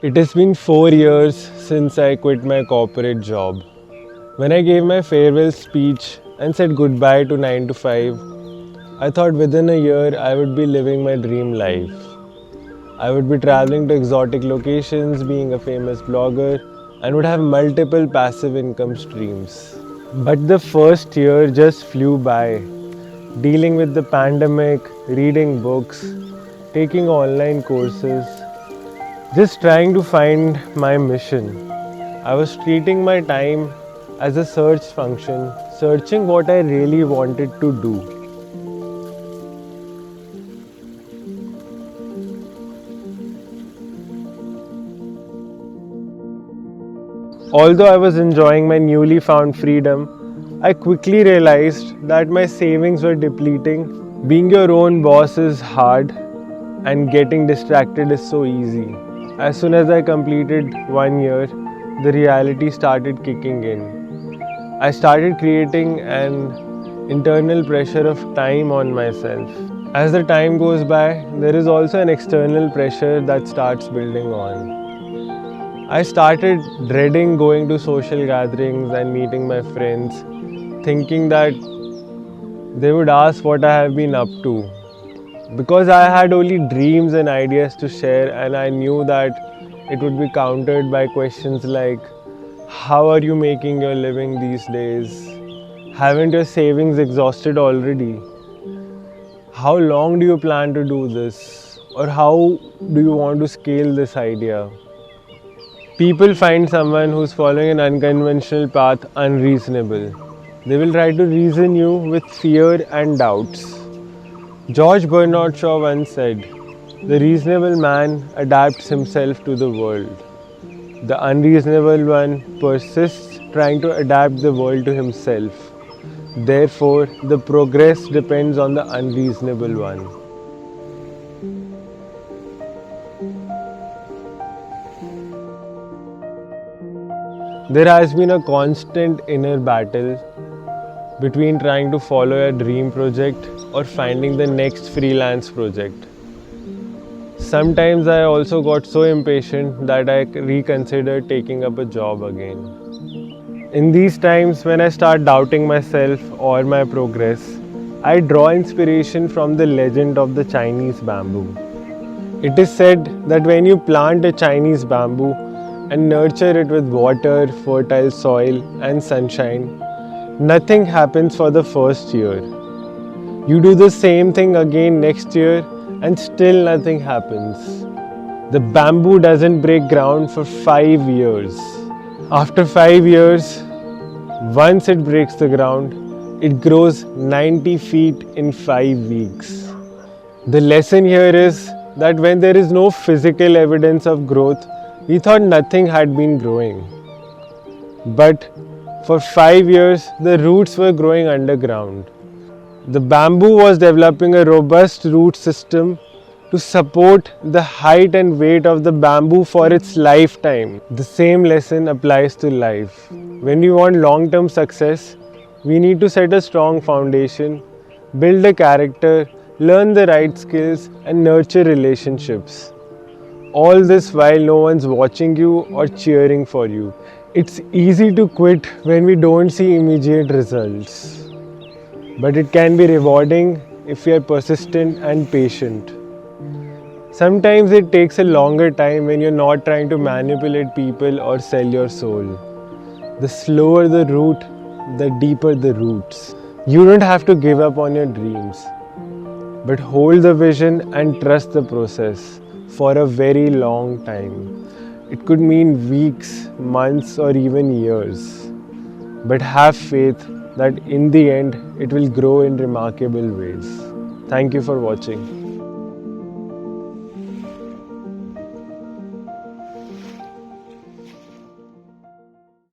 It has been 4 years since I quit my corporate job. When I gave my farewell speech and said goodbye to 9 to 5, I thought within a year I would be living my dream life. I would be traveling to exotic locations, being a famous blogger, and would have multiple passive income streams. But the first year just flew by, dealing with the pandemic, reading books, taking online courses, just trying to find my mission. I was treating my time as a search function, searching what I really wanted to do. Although I was enjoying my newly found freedom, I quickly realized that my savings were depleting. Being your own boss is hard, and getting distracted is so easy. As soon as I completed 1 year, the reality started kicking in. I started creating an internal pressure of time on myself. As the time goes by, there is also an external pressure that starts building on. I started dreading going to social gatherings and meeting my friends, thinking that they would ask what I have been up to. Because I had only dreams and ideas to share, and I knew that it would be countered by questions like, how are you making your living these days? Haven't your savings exhausted already? How long do you plan to do this? Or how do you want to scale this idea? People find someone who's following an unconventional path unreasonable. They will try to reason you with fear and doubts. George Bernard Shaw once said, "The reasonable man adapts himself to the world. The unreasonable one persists trying to adapt the world to himself. Therefore, the progress depends on the unreasonable one." There has been a constant inner battle between trying to follow a dream project or finding the next freelance project. Sometimes I also got so impatient that I reconsidered taking up a job again. In these times, when I start doubting myself or my progress, I draw inspiration from the legend of the Chinese bamboo. It is said that when you plant a Chinese bamboo and nurture it with water, fertile soil, and sunshine, nothing happens for the first year. You do the same thing again next year and still nothing happens. The bamboo doesn't break ground for 5 years. After 5 years, once it breaks the ground, it grows 90 feet in 5 weeks. The lesson here is that when there is no physical evidence of growth, we thought nothing had been growing. But for 5 years, the roots were growing underground. The bamboo was developing a robust root system to support the height and weight of the bamboo for its lifetime. The same lesson applies to life. When we want long-term success, we need to set a strong foundation, build a character, learn the right skills, and nurture relationships. All this while no one's watching you or cheering for you. It's easy to quit when we don't see immediate results. But it can be rewarding if we are persistent and patient. Sometimes it takes a longer time when you're not trying to manipulate people or sell your soul. The slower the root, the deeper the roots. You don't have to give up on your dreams, but hold the vision and trust the process for a very long time. It could mean weeks, months, or even years. But have faith that in the end, it will grow in remarkable ways. Thank you for watching.